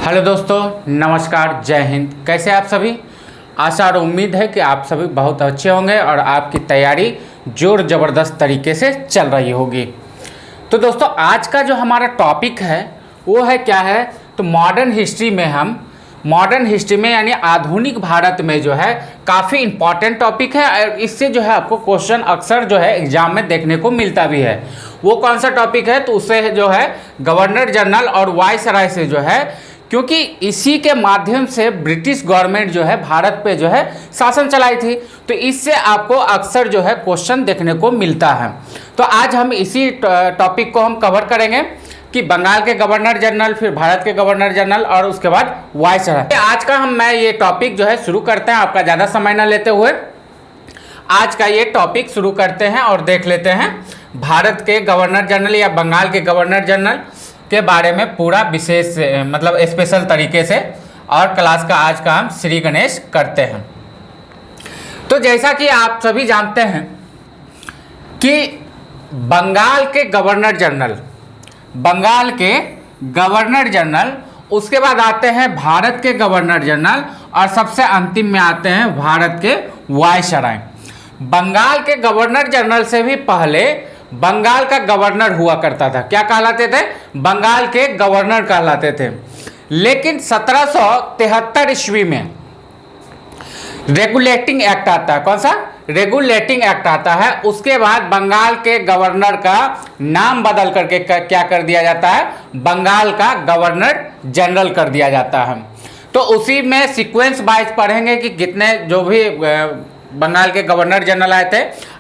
Hello दोस्तों, नमस्कार, जय हिंद। कैसे आप सभी? आशा और उम्मीद है कि आप सभी बहुत अच्छे होंगे और आपकी तैयारी जोर ज़बरदस्त तरीके से चल रही होगी। तो दोस्तों, आज का जो हमारा टॉपिक है वो है क्या है, तो मॉडर्न हिस्ट्री में यानी आधुनिक भारत में जो है काफ़ी इम्पॉर्टेंट टॉपिक है और इससे जो है आपको क्वेश्चन अक्सर जो है एग्जाम में देखने को मिलता भी है। वो कौन सा टॉपिक है, तो उससे जो है गवर्नर जनरल और वायसराय से जो है, क्योंकि इसी के माध्यम से ब्रिटिश गवर्नमेंट जो है भारत पे जो है शासन चलाई थी, तो इससे आपको अक्सर जो है क्वेश्चन देखने को मिलता है। तो आज हम इसी टॉपिक को हम कवर करेंगे कि बंगाल के गवर्नर जनरल, फिर भारत के गवर्नर जनरल और उसके बाद वायसराय। आज का मैं ये टॉपिक जो है शुरू करते हैं, आपका ज़्यादा समय ना लेते हुए आज का ये टॉपिक शुरू करते हैं और देख लेते हैं भारत के गवर्नर जनरल या बंगाल के गवर्नर जनरल के बारे में पूरा विशेष मतलब स्पेशल तरीके से। और क्लास का आज का हम श्री गणेश करते हैं। तो जैसा कि आप सभी जानते हैं कि बंगाल के गवर्नर जनरल, उसके बाद आते हैं भारत के गवर्नर जनरल और सबसे अंतिम में आते हैं भारत के वायसराय। बंगाल के गवर्नर जनरल से भी पहले बंगाल का गवर्नर हुआ करता था। क्या कहलाते थे? बंगाल के गवर्नर कहलाते थे। लेकिन 1773 ईस्वी में रेगुलेटिंग एक्ट आता है। कौन सा? रेगुलेटिंग एक्ट आता है। उसके बाद बंगाल के गवर्नर का नाम बदल करके क्या कर दिया जाता है, बंगाल का गवर्नर जनरल कर दिया जाता है। तो उसी में सीक्वेंस वाइज पढ़ेंगे कि कितने जो भी बंगाल के गवर्नर जनरल आए थे।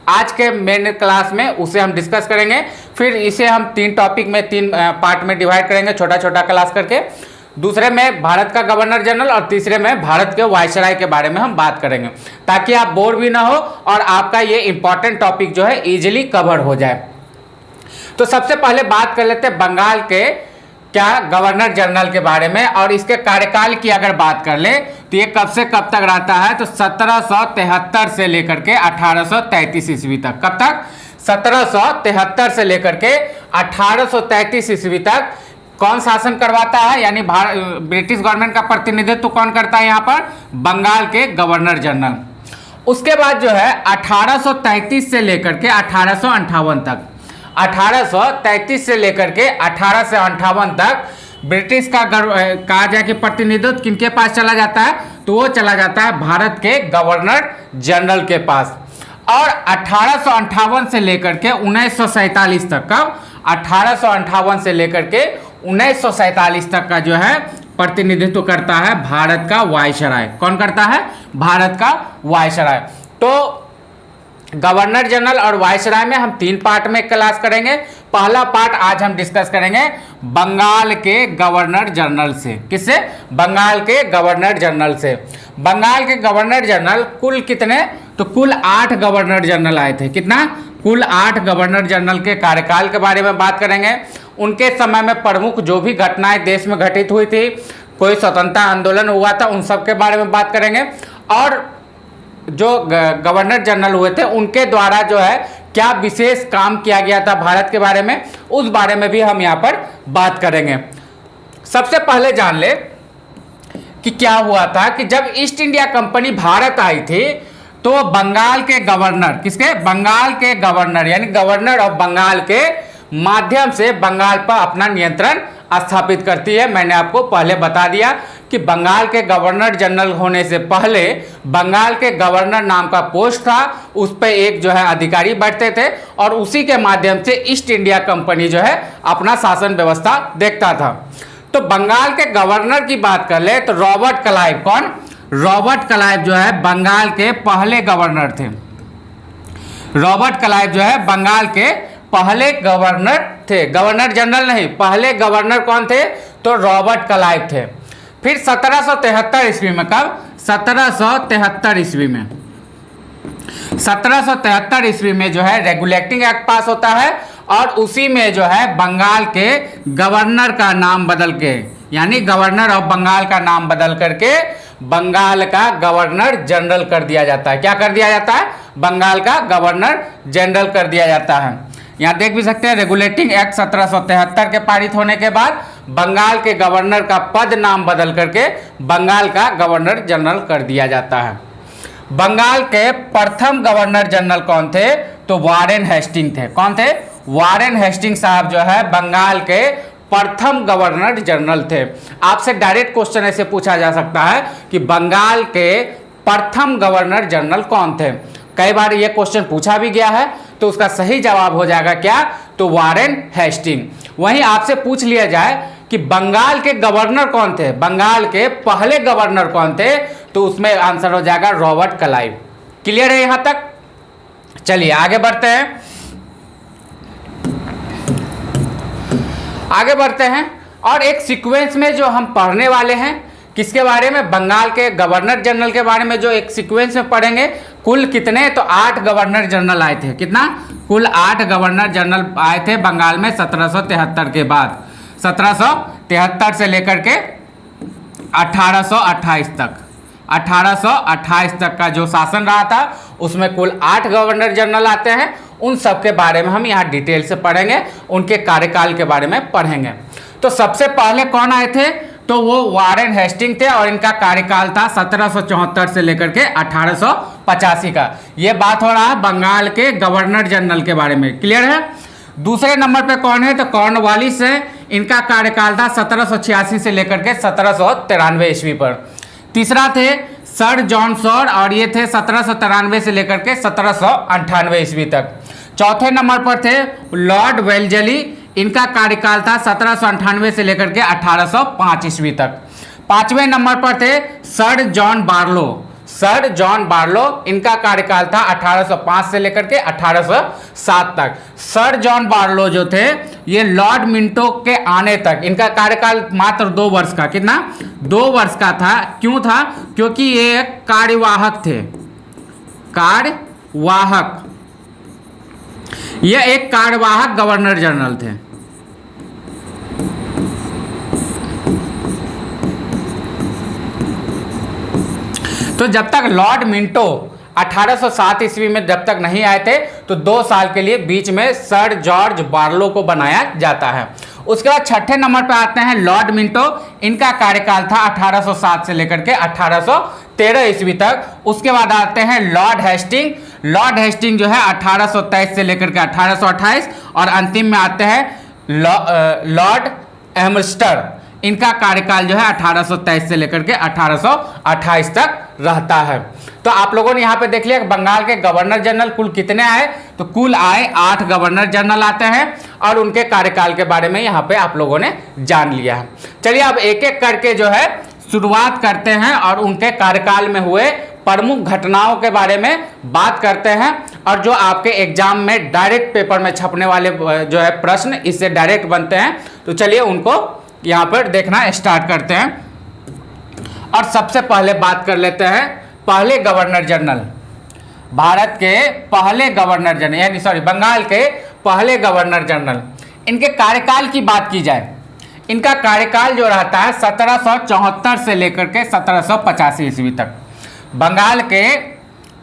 आज के मेन क्लास में उसे हम डिस्कस करेंगे। फिर इसे हम तीन टॉपिक में, तीन पार्ट में डिवाइड करेंगे, छोटा छोटा क्लास करके। दूसरे में भारत का गवर्नर जनरल और तीसरे में भारत के वायसराय के बारे में हम बात करेंगे, ताकि आप बोर भी ना हो और आपका ये इंपॉर्टेंट टॉपिक जो है इजीली कवर हो जाए। तो सबसे पहले बात कर लेते हैं बंगाल के क्या गवर्नर जनरल के बारे में। और इसके कार्यकाल की अगर बात कर ले तो ये कब से कब तक रहता है, तो 1773 से लेकर के 1833 ईस्वी तक। कब तक? 1773 से लेकर के 1833 ईस्वी तक कौन शासन करवाता है, यानी ब्रिटिश गवर्नमेंट का प्रतिनिधित्व कौन करता है यहाँ पर? बंगाल के गवर्नर जनरल। उसके बाद जो है 1833 से लेकर के 1858 तक, 1833 से लेकर के 1858 तक ब्रिटिश का कहा जाए कि प्रतिनिधित्व किनके पास चला जाता है, तो वो चला जाता है भारत के गवर्नर जनरल के पास। और 1858 से लेकर के 1947 तक का, 1858 से लेकर के 1947 तक का जो है प्रतिनिधित्व करता है भारत का वायसराय। कौन करता है? भारत का वायसराय। तो गवर्नर जनरल और वायसराय में हम तीन पार्ट में क्लास करेंगे। पहला पार्ट आज हम डिस्कस करेंगे बंगाल के गवर्नर जनरल से। किससे? बंगाल के गवर्नर जनरल से। बंगाल के गवर्नर जनरल कुल कितने, तो कुल 8 गवर्नर जनरल आए थे। कितना? कुल 8 गवर्नर जनरल के कार्यकाल के बारे में बात करेंगे। उनके समय में प्रमुख जो भी घटनाएं देश में घटित हुई थी, कोई स्वतंत्रता आंदोलन हुआ था, उन सब के बारे में बात करेंगे। और जो गवर्नर जनरल हुए थे उनके द्वारा जो है क्या विशेष काम किया गया था भारत के बारे में, उस बारे में भी हम यहाँ पर बात करेंगे। सबसे पहले जान ले कि क्या हुआ था कि जब ईस्ट इंडिया कंपनी भारत आई थी तो बंगाल के गवर्नर, किसके? बंगाल के गवर्नर, यानी गवर्नर ऑफ बंगाल के माध्यम से बंगाल पर अपना नियंत्रण स्थापित करती है। मैंने आपको पहले बता दिया कि बंगाल के गवर्नर जनरल होने से पहले बंगाल के गवर्नर नाम का पोस्ट था, उस पर एक जो है अधिकारी बैठते थे और उसी के माध्यम से ईस्ट इंडिया कंपनी जो है अपना शासन व्यवस्था देखता था। तो बंगाल के गवर्नर की बात कर ले तो रॉबर्ट क्लाइव, कौन? रॉबर्ट क्लाइव जो है बंगाल के पहले गवर्नर थे। रॉबर्ट क्लाइव जो है बंगाल के पहले गवर्नर थे, गवर्नर जनरल नहीं, पहले गवर्नर कौन थे? तो रॉबर्ट क्लाइव थे। फिर 1773 ईस्वी में, कब? 1773 ईस्वी में, 1773 ईस्वी में जो है रेगुलेटिंग एक्ट पास होता है और उसी में जो है बंगाल के गवर्नर का नाम बदल के, यानी गवर्नर ऑफ बंगाल का नाम बदल करके बंगाल का गवर्नर जनरल कर दिया जाता है। क्या कर दिया जाता है? बंगाल का गवर्नर जनरल कर दिया जाता है। यहाँ देख भी सकते हैं रेगुलेटिंग एक्ट 1773 के पारित होने के बाद बंगाल के गवर्नर का पद नाम बदल करके बंगाल का गवर्नर जनरल कर दिया जाता है। बंगाल के प्रथम गवर्नर जनरल कौन थे? तो वारेन हेस्टिंग थे। कौन थे? वारेन हेस्टिंग साहब जो है बंगाल के प्रथम गवर्नर जनरल थे। आपसे डायरेक्ट क्वेश्चन ऐसे पूछा जा सकता है कि बंगाल के प्रथम गवर्नर जनरल कौन थे? कई बार ये क्वेश्चन पूछा भी गया है, तो उसका सही जवाब हो जाएगा क्या? तो वारेन हेस्टिंग। वहीं आपसे पूछ लिया जाए कि बंगाल के गवर्नर कौन थे, बंगाल के पहले गवर्नर कौन थे, तो उसमें आंसर हो जाएगा रॉबर्ट क्लाइव। क्लियर है यहां तक? चलिए आगे बढ़ते हैं। आगे बढ़ते हैं और एक सीक्वेंस में जो हम पढ़ने वाले हैं किसके बारे में? बंगाल के गवर्नर जनरल के बारे में जो एक सीक्वेंस में पढ़ेंगे। कुल कितने? तो 8 गवर्नर जनरल आए थे। कितना? कुल 8 गवर्नर जनरल आए थे बंगाल में 1773 के बाद। 1773 से लेकर के 1828 तक, 1828 तक का जो शासन रहा था उसमें कुल 8 गवर्नर जनरल आते हैं। उन सब के बारे में हम यहाँ डिटेल से पढ़ेंगे, उनके कार्यकाल के बारे में पढ़ेंगे। तो सबसे पहले कौन आए थे? तो वो वारेन हेस्टिंग थे और इनका कार्यकाल था 1774 से लेकर के 1885 का। ये बात हो रहा है बंगाल के गवर्नर जनरल के बारे में। क्लियर है? दूसरे नंबर पे कौन है? तो कॉर्नवालिस है। इनका कार्यकाल था 1786 से लेकर के 1793 ईस्वी पर। तीसरा थे सर जॉन सॉर और ये थे 1793 से लेकर के 1798 ईस्वी तक। चौथे नंबर पर थे लॉर्ड वेल्जली। इनका कार्यकाल था 1798 से लेकर के 1805 ईस्वी तक। पांचवें नंबर पर थे sir John Barlow. Sir John Barlow, इनका कार्यकाल था 1805 से लेकर के 1807 तक। सर जॉन बार्लो जो थे ये लॉर्ड मिंटो के आने तक, इनका कार्यकाल मात्र 2 वर्ष का। कितना? 2 वर्ष का था। क्यों था? क्योंकि ये कार्यवाहक थे। कार्यवाहक, ये एक कार्यवाहक गवर्नर जनरल थे। तो जब तक लॉर्ड मिंटो 1807 ईस्वी में जब तक नहीं आए थे तो 2 साल के लिए बीच में सर जॉर्ज बार्लो को बनाया जाता है। उसके बाद छठे नंबर पर आते हैं लॉर्ड मिंटो। इनका कार्यकाल था 1807 से लेकर के 1813 ईस्वी तक। उसके बाद आते हैं लॉर्ड हेस्टिंग। लॉर्ड हेस्टिंग जो है 1823 से लेकर के 1828 और अंतिम में आते हैं लॉर्ड एम्स्टर। इनका कार्यकाल जो है 1823 से लेकर के 1828 तक रहता है। तो आप लोगों ने यहाँ पे देख लिया बंगाल के गवर्नर जनरल कुल कितने आए? तो कुल आए 8 गवर्नर जनरल आते हैं और उनके कार्यकाल के बारे में यहाँ पे आप लोगों ने जान लिया है। चलिए अब एक एक करके जो है शुरुआत करते हैं और उनके कार्यकाल में हुए प्रमुख घटनाओं के बारे में बात करते हैं और जो आपके एग्जाम में डायरेक्ट पेपर में छपने वाले जो है प्रश्न इससे डायरेक्ट बनते हैं। तो चलिए उनको यहाँ पर देखना स्टार्ट करते हैं और सबसे पहले बात कर लेते हैं पहले गवर्नर जनरल, भारत के पहले गवर्नर जनरल यानी सॉरी बंगाल के पहले गवर्नर जनरल। इनके कार्यकाल की बात की जाए, इनका कार्यकाल जो रहता है 1774 से लेकर के 1785 ईस्वी तक। बंगाल के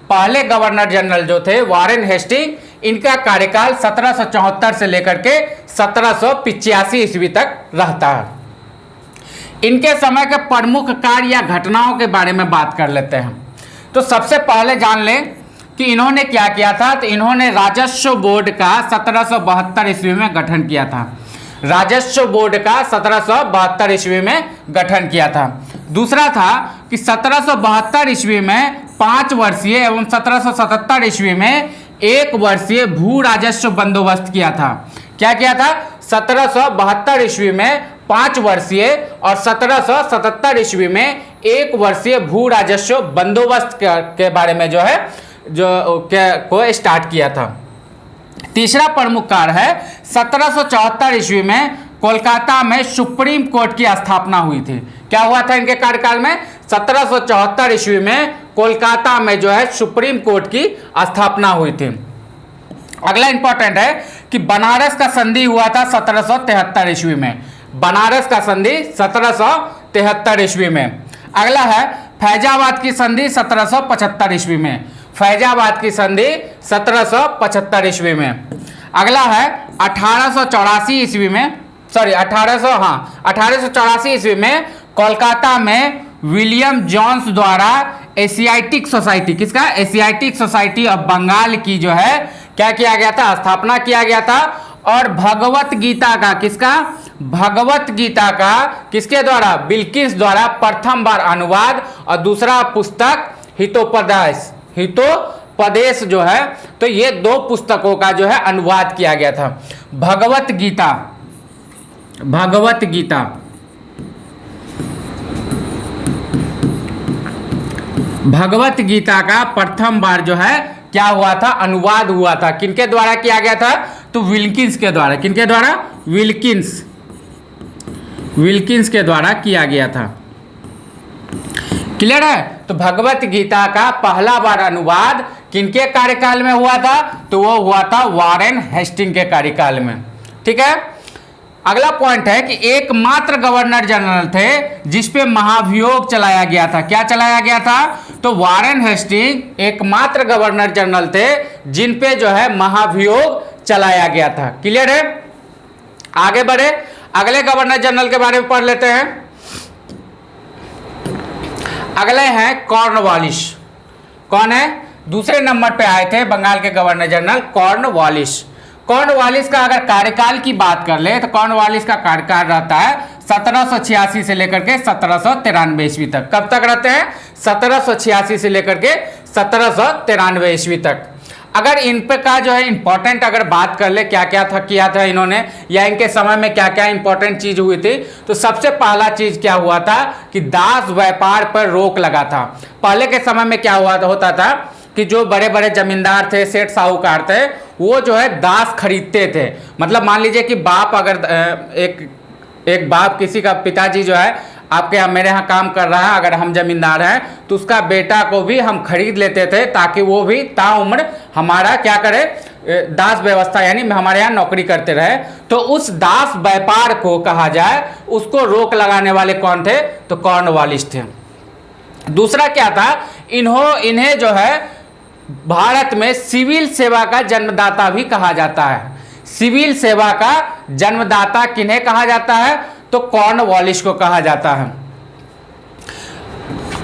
पहले गवर्नर जनरल जो थे वारेन हेस्टिंग, इनका कार्यकाल 1774 से लेकर के 1785 ईस्वी तक रहता है। इनके समय के प्रमुख कार्य या घटनाओं के बारे में बात कर लेते हैं। तो सबसे पहले जान लें कि इन्होंने क्या किया था। तो इन्होंने राजस्व बोर्ड का 1772 ईस्वी में गठन किया था। राजस्व बोर्ड का 1772 ईस्वी में गठन किया था। दूसरा था कि 1772 ईस्वी में 5 वर्षीय एवं 1777 ईस्वी में 1 वर्षीय भू राजस्व बंदोबस्त किया था। क्या किया था? 1772 ईस्वी में 5 वर्षीय और 1777 ईस्वी में 1 वर्षीय भू राजस्व बंदोबस्त के बारे में जो है को स्टार्ट किया था। तीसरा प्रमुख कार्य है 1774 ईस्वी में कोलकाता में सुप्रीम कोर्ट की स्थापना हुई थी। क्या हुआ था इनके कार्यकाल में? 1774 ईस्वी में कोलकाता में जो है सुप्रीम कोर्ट की स्थापना हुई थी। अगला इंपॉर्टेंट है कि बनारस का संधि हुआ था 1773 ईस्वी में। बनारस का संधि 1773 ईस्वी में। अगला है फैजाबाद की संधि 1775 ईस्वी में। फैजाबाद की संधि 1775 ईस्वी में। अगला है 1884 ईस्वी में। 1884 ईस्वी में कोलकाता में विलियम जोन्स द्वारा एशियाटिक सोसाइटी, किसका? एशियाटिक सोसाइटी ऑफ बंगाल की जो है क्या किया गया था? स्थापना किया गया था। और भगवत गीता का, किसका? भगवत गीता का किसके द्वारा? बिल्किस द्वारा प्रथम बार अनुवाद, और दूसरा पुस्तक हितोपदेश जो है, तो ये 2 पुस्तकों का जो है अनुवाद किया गया था। भगवत गीता का प्रथम बार जो है क्या हुआ था? अनुवाद हुआ था। किनके द्वारा किया गया था? तो विल्किंस के द्वारा। किनके द्वारा? विल्किंस के द्वारा किया गया था। क्लियर है? तो भगवत गीता का पहला बार अनुवाद किनके कार्यकाल में हुआ था? तो वो हुआ था वॉरेन हेस्टिंग के कार्यकाल में। ठीक है। अगला पॉइंट है कि एकमात्र गवर्नर जनरल थे जिस पे महाभियोग चलाया गया था। क्या चलाया गया था? तो वॉरेन हेस्टिंग एकमात्र गवर्नर जनरल थे जिन पे जो है महाभियोग चलाया गया था। क्लियर है? आगे बढ़े, अगले गवर्नर जनरल के बारे में पढ़ लेते हैं। अगले हैं कॉर्नवालिस। कौन है? दूसरे नंबर पे आए थे बंगाल के गवर्नर जनरल कॉर्नवालिस। कॉर्नवालिस का अगर कार्यकाल की बात कर ले तो कॉर्नवालिस का कार्यकाल रहता है 1786 से लेकर के 1793 ईस्वी तक। कब तक रहते हैं? 1786 से लेकर के 1793 ईस्वी तक। अगर इन पे का जो है इंपॉर्टेंट अगर बात कर ले क्या क्या था किया था इन्होंने, या इनके समय में क्या क्या इंपॉर्टेंट चीज हुई थी, तो सबसे पहला चीज क्या हुआ था कि दास व्यापार पर रोक लगा था। पहले के समय में क्या होता था कि जो बड़े बड़े जमींदार थे, सेठ साहूकार थे, वो जो है दास खरीदते थे। मतलब मान लीजिए कि बाप अगर एक बाप, किसी का पिताजी जो है आपके यहाँ मेरे यहाँ काम कर रहा है, अगर हम जमींदार हैं तो उसका बेटा को भी हम खरीद लेते थे ताकि वो भी ताउम्र हमारा क्या करे, दास व्यवस्था यानी हमारे यहाँ नौकरी करते रहे। तो उस दास व्यापार को कहा जाए, उसको रोक लगाने वाले कौन थे? तो कॉर्नवालिस थे। दूसरा क्या था, इन्हें जो है भारत में सिविल सेवा का जन्मदाता भी कहा जाता है। सिविल सेवा का जन्मदाता किन्हें कहा जाता है? तो कॉर्नवालिस को कहा जाता है।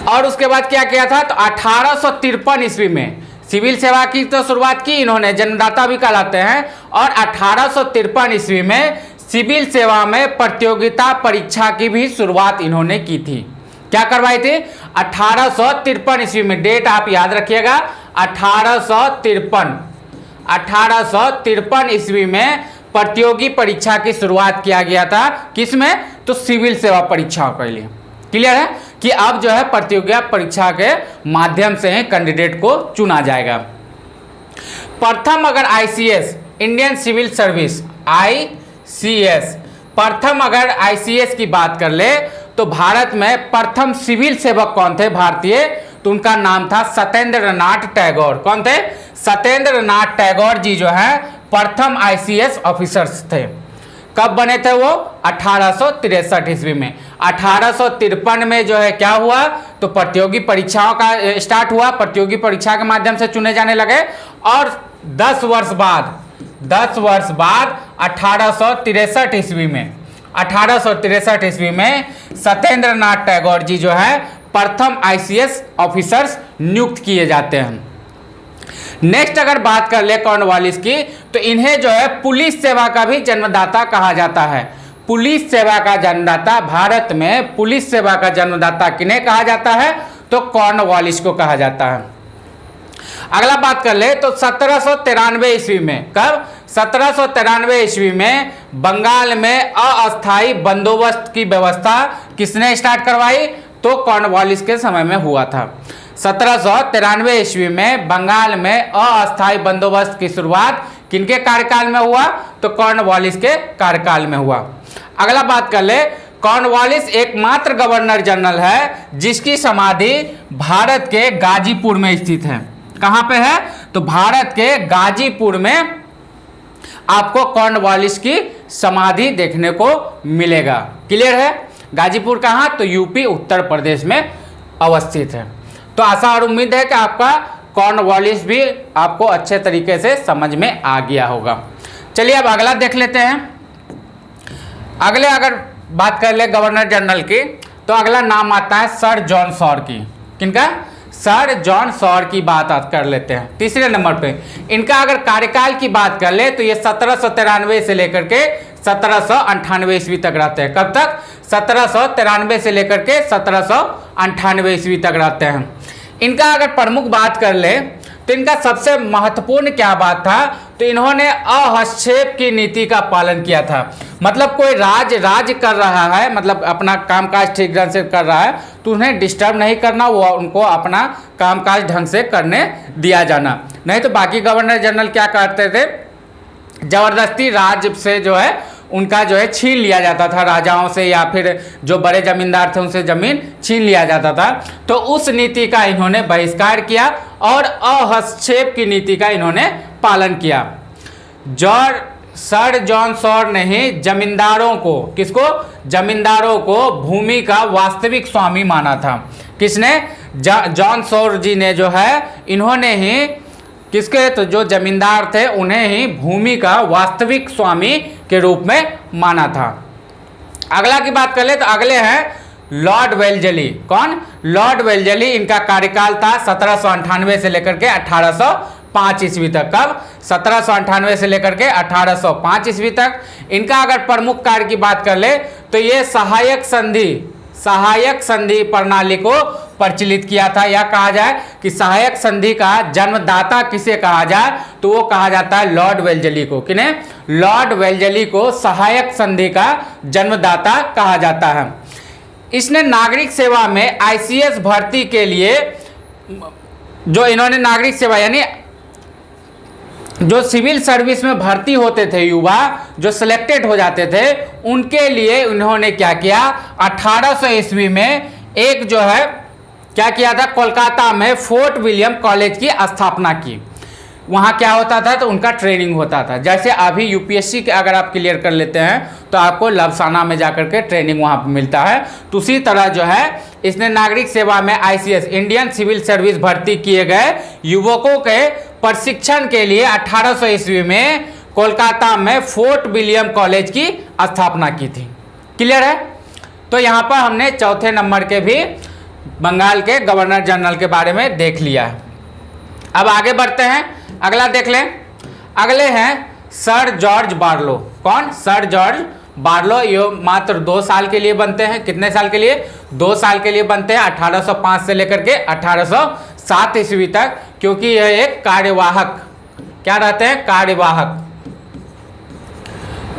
और उसके बाद क्या किया था? तो 1853 ईस्वी में सिविल सेवा की तो शुरुआत की इन्होंने, जन्मदाता भी कहलाते हैं। और 1853 ईस्वी में सिविल सेवा में प्रतियोगिता परीक्षा की भी शुरुआत इन्होंने की थी। क्या करवाई थी? 1853 ईस्वी में। डेट आप याद रखिएगा, 1853 ईस्वी में प्रतियोगी परीक्षा की शुरुआत किया गया था। किसमें? तो सिविल सेवा परीक्षाओं के लिए। क्लियर है कि अब जो है प्रतियोगी परीक्षा के माध्यम से ही कैंडिडेट को चुना जाएगा। प्रथम अगर ICS, Indian civil service, ICS, प्रथम अगर आईसीएस की बात कर ले तो भारत में प्रथम सिविल सेवक कौन थे भारतीय? तो उनका नाम था सत्येंद्र नाथ टैगोर। कौन थे? सत्येंद्र नाथ टैगोर जी जो है प्रथम आईसीएस ऑफिसर्स थे। कब बने थे वो? 1863 ईस्वी में। 1853 में जो है क्या हुआ? तो प्रतियोगी परीक्षाओं का स्टार्ट हुआ, प्रतियोगी परीक्षा के माध्यम से चुने जाने लगे। और 10 वर्ष बाद 1863 ईस्वी में सत्येंद्र नाथ टैगोर जी जो है प्रथम आईसीएस ऑफिसर्स नियुक्त किए जाते हैं। नेक्स्ट अगर बात कर ले कॉर्नवालिस की, तो इन्हें जो है पुलिस सेवा का भी जन्मदाता कहा जाता है। पुलिस सेवा का जन्मदाता, भारत में पुलिस सेवा का जन्मदाता किन्हें कहा जाता है? तो कॉर्नवालिस को कहा जाता है। अगला बात कर ले तो 1793 ईस्वी में, कब? 1793 ईस्वी में बंगाल में अस्थायी बंदोबस्त की व्यवस्था किसने स्टार्ट करवाई? तो कॉर्नवालिस के समय में हुआ था। 1793 ईस्वी में बंगाल में अस्थायी बंदोबस्त की शुरुआत किनके कार्यकाल में हुआ? तो कॉर्नवालिस के कार्यकाल में हुआ। अगला बात कर ले, कॉर्नवालिस एकमात्र गवर्नर जनरल है जिसकी समाधि भारत के गाजीपुर में स्थित है। कहां पे है? तो भारत के गाजीपुर में आपको कॉर्नवालिस की समाधि देखने को मिलेगा। क्लियर है? गाजीपुर कहां? तो यूपी उत्तर प्रदेश में अवस्थित है। तो आशा और उम्मीद है कि आपका कॉर्नवालिस भी आपको अच्छे तरीके से समझ में आ गया होगा। चलिए अब अगला देख लेते हैं। अगले अगर बात कर ले गवर्नर जनरल की, तो अगला नाम आता है सर जॉन सॉर की। किनका? सर जॉन सॉर की बात कर लेते हैं तीसरे नंबर पे। इनका अगर कार्यकाल की बात कर ले तो ये 1793 से लेकर के 1798 ईस्वी तक रहते हैं। कब तक? 1793 से लेकर के 1798 ईस्वी तक रहते हैं। इनका अगर प्रमुख बात कर ले तो इनका सबसे महत्वपूर्ण क्या बात था, तो इन्होंने अहस्क्षेप की नीति का पालन किया था। मतलब कोई राज कर रहा है, मतलब अपना कामकाज ठीक ढंग से कर रहा है, तो उन्हें डिस्टर्ब नहीं करना, वो उनको अपना कामकाज ढंग से करने दिया जाना। नहीं तो बाकी गवर्नर जनरल क्या करते थे, जबरदस्ती राज से जो है उनका जो है छीन लिया जाता था, राजाओं से या फिर जो बड़े जमींदार थे उनसे जमीन छीन लिया जाता था। तो उस नीति का इन्होंने बहिष्कार किया और अहस्क्षेप की नीति का इन्होंने पालन किया। सर जॉन सॉर ने ही जमींदारों को, किसको? जमींदारों को भूमि का वास्तविक स्वामी माना था। किसने? जॉन सॉर जी ने जो है, इन्होंने ही किसके? तो जो जमींदार थे उन्हें ही भूमि का वास्तविक स्वामी के रूप में माना था। अगला की बात कर ले तो अगले हैं लॉर्ड वेल्जली। कौन? लॉर्ड वेल्जली। इनका कार्यकाल था 1798 से लेकर के 1805 ईस्वी तक। कब? 1798 से लेकर के 1805 ईस्वी तक। इनका अगर प्रमुख कार्य की बात कर ले तो ये सहायक संधि प्रणाली को प्रचलित किया था, या कहा जाए कि सहायक संधि का जन्मदाता किसे कहा जाए, तो वो कहा जाता है लॉर्ड वेल्जली को। किन्हें? लॉर्ड वेल्जली को सहायक संधि का जन्मदाता कहा जाता है। इसने नागरिक सेवा में आईसीएस भर्ती के लिए, जो इन्होंने नागरिक सेवा यानी जो सिविल सर्विस में भर्ती होते थे युवा, जो सिलेक्टेड हो जाते थे, उनके लिए उन्होंने क्या किया, 1800 ईस्वी में एक जो है क्या किया था, कोलकाता में फोर्ट विलियम कॉलेज की स्थापना की। वहाँ क्या होता था, तो उनका ट्रेनिंग होता था। जैसे अभी यूपीएससी के अगर आप क्लियर कर लेते हैं तो आपको लबसाना में जाकर के ट्रेनिंग वहाँ पर मिलता है, तो उसी तरह जो है इसने नागरिक सेवा में आईसीएस इंडियन सिविल सर्विस भर्ती किए गए युवकों के प्रशिक्षण के लिए 1800 ईस्वी में कोलकाता में फोर्ट विलियम कॉलेज की स्थापना की थी। क्लियर है? तो यहाँ पर हमने चौथे नंबर के भी बंगाल के गवर्नर जनरल के बारे में देख लिया है। अब आगे बढ़ते हैं, अगला देख लें। अगले हैं सर जॉर्ज बार्लो। कौन? Sir George Barlow. ये मात्र 2 साल के लिए बनते हैं। कितने साल के लिए? 2 साल के लिए बनते हैं, 1805 से लेकर के 1807 ईस्वी तक, क्योंकि यह एक कार्यवाहक, क्या रहते हैं, कार्यवाहक,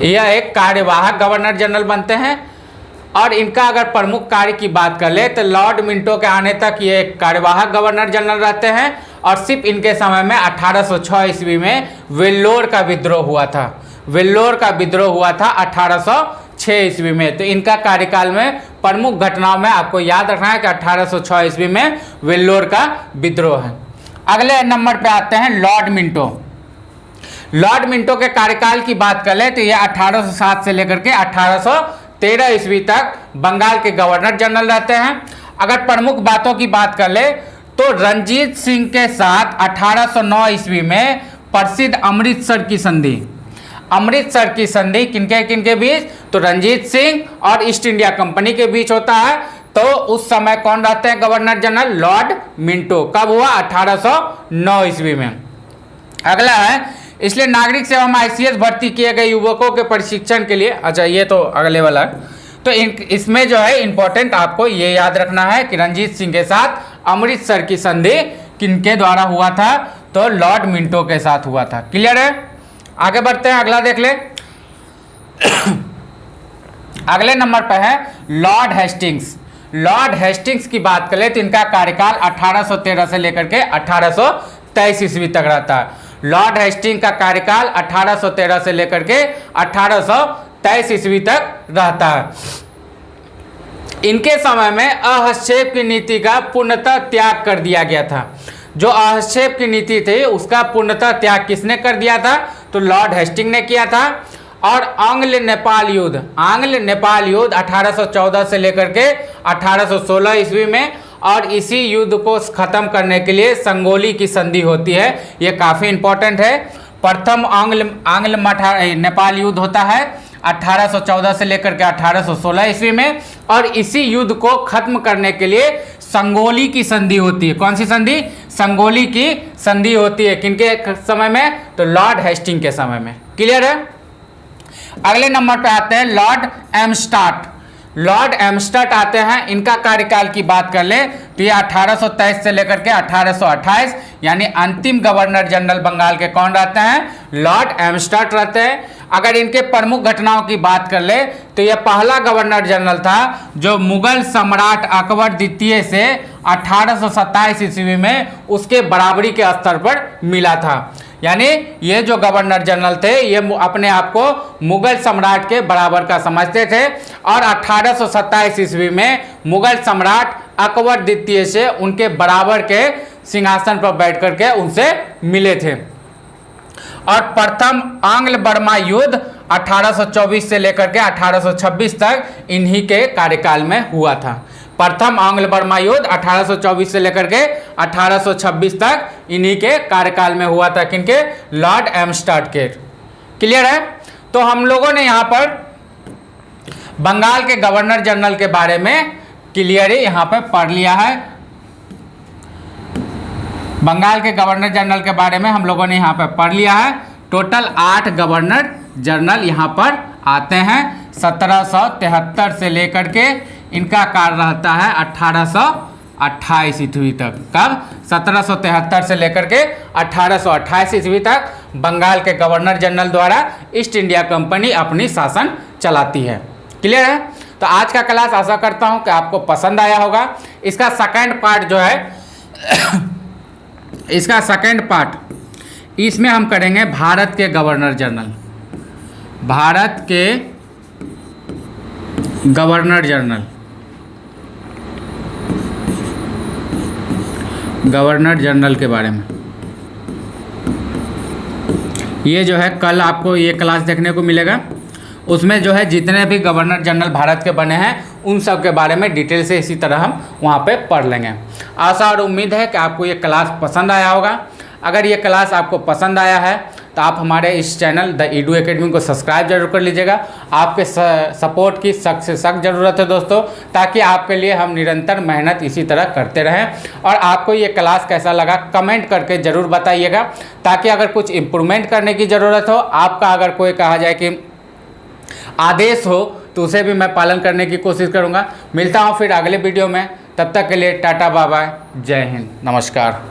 यह एक कार्यवाहक गवर्नर जनरल बनते हैं। और इनका अगर प्रमुख कार्य की बात कर ले तो लॉर्ड मिंटो के आने तक ये एक कार्यवाहक गवर्नर जनरल रहते हैं, और सिर्फ इनके समय में 1806 ईस्वी में वेल्लोर का विद्रोह हुआ था। वेल्लोर का विद्रोह हुआ था 1806 ईस्वी में। तो इनका कार्यकाल में प्रमुख घटनाओं में आपको याद रखना है कि 1806 ईस्वी में वेल्लोर का विद्रोह है। अगले नंबर पे आते हैं लॉर्ड मिंटो। लॉर्ड मिंटो के कार्यकाल की बात कर ले तो ये 1807 से लेकर के 1813 ईस्वी तक बंगाल के गवर्नर जनरल रहते हैं। अगर प्रमुख बातों की बात कर ले तो रणजीत सिंह के साथ 1809 ईस्वी में प्रसिद्ध अमृतसर की संधि, अमृतसर की संधि किनके किनके बीच, तो रणजीत सिंह और ईस्ट इंडिया कंपनी के बीच होता है। तो उस समय कौन रहते हैं गवर्नर जनरल? Lord Minto. कब हुआ? 1809 ईस्वी में। अगला है, इसलिए नागरिक सेवा में आईसीएस भर्ती किए गए युवकों के प्रशिक्षण के लिए, अच्छा ये तो अगले वाला है। तो इसमें जो है इंपॉर्टेंट आपको ये याद रखना है कि रणजीत सिंह के साथ अमृतसर की संधि किनके द्वारा हुआ था, तो लॉर्ड मिंटो के साथ हुआ था। क्लियर है? आगे बढ़ते हैं, अगला देख ले। अगले नंबर पर है लॉर्ड हेस्टिंग्स। लॉर्ड हेस्टिंग्स की बात करें तो इनका कार्यकाल 1813 से लेकर के 1823 ईस्वी तक रहता है। लॉर्ड हेस्टिंग का कार्यकाल 1813 से लेकर के 1823 ईस्वी तक रहता है। इनके समय में अहस्क्षेप की नीति का पूर्णतः त्याग कर दिया गया था। जो अहस्क्षेप की नीति थी उसका पूर्णतः त्याग किसने कर दिया था, तो लॉर्ड हेस्टिंग ने किया था। और आंग्ल नेपाल युद्ध 1814 से लेकर के 1816 ईस्वी में, और इसी युद्ध को खत्म करने के लिए संगोली की संधि होती है। ये काफ़ी इंपॉर्टेंट है। प्रथम आंग्ल नेपाल युद्ध होता है 1814 से लेकर के 1816 ईस्वी में। और इसी युद्ध को खत्म करने के लिए संगोली की संधि होती है। कौन सी संधि? संगोली की संधि होती है। किनके समय में? तो लॉर्ड हेस्टिंग के समय में। क्लियर है? अगले नंबर पे आते हैं लॉर्ड एम्स्टार्ट। लॉर्ड एम्स्टार्ट आते हैं, इनका कार्यकाल की बात कर ले तो ये 1823 से लेकर के 1828, यानी अंतिम गवर्नर जनरल बंगाल के कौन रहते हैं? लॉर्ड एम्स्टार्ट रहते हैं। अगर इनके प्रमुख घटनाओं की बात कर ले तो यह पहला गवर्नर जनरल था जो मुगल सम्राट अकबर द्वितीय से 1827 ईस्वी में उसके बराबरी के स्तर पर मिला था। यानी ये जो गवर्नर जनरल थे ये अपने आप को मुगल सम्राट के बराबर का समझते थे और 1827 ईस्वी में मुगल सम्राट अकबर द्वितीय से उनके बराबर के सिंहासन पर बैठ करके उनसे मिले थे। और प्रथम आंग्ल बर्मा युद्ध 1824 से लेकर के 1826 तक इन्हीं के कार्यकाल में हुआ था। प्रथम आंग्ल बर्मा युद्ध 1824 से लेकर के 1826 तक इन्हीं के कार्यकाल में हुआ था। किनके? लॉर्ड एम्स्टार्ट के। क्लियर है? तो हम लोगों ने यहाँ पर बंगाल के गवर्नर जनरल के बारे में क्लियर ही यहाँ पर पढ़ लिया है। बंगाल के गवर्नर जनरल के बारे में हम लोगों ने यहाँ पर पढ़ लिया है। टोटल 8 गवर्नर जनरल यहाँ पर आते हैं 1773 से लेकर के इनका काल रहता है 1828 ईस्वी तक। कब? 1773 से लेकर के 1828 ईस्वी तक बंगाल के गवर्नर जनरल द्वारा ईस्ट इंडिया कंपनी अपनी शासन चलाती है। क्लियर है? तो आज का क्लास आशा करता हूं कि आपको पसंद आया होगा। इसका सेकंड पार्ट जो है इसका सेकंड पार्ट इसमें हम करेंगे भारत के गवर्नर जनरल। भारत के गवर्नर जनरल, गवर्नर जनरल के बारे में ये जो है कल आपको ये क्लास देखने को मिलेगा। उसमें जो है जितने भी गवर्नर जनरल भारत के बने हैं उन सब के बारे में डिटेल से इसी तरह हम वहाँ पे पढ़ लेंगे। आशा और उम्मीद है कि आपको ये क्लास पसंद आया होगा। अगर ये क्लास आपको पसंद आया है तो आप हमारे इस चैनल द ईडू एकेडमी को सब्सक्राइब जरूर कर लीजिएगा। आपके सपोर्ट की सख्त से सख्त ज़रूरत है दोस्तों, ताकि आपके लिए हम निरंतर मेहनत इसी तरह करते रहें। और आपको ये क्लास कैसा लगा कमेंट करके ज़रूर बताइएगा, ताकि अगर कुछ इम्प्रूवमेंट करने की ज़रूरत हो, आपका अगर कोई कहा जाए कि आदेश हो तो उसे भी मैं पालन करने की कोशिश करूँगा। मिलता हूँ फिर अगले वीडियो में, तब तक के लिए टाटा बाय बाय, जय हिंद, नमस्कार।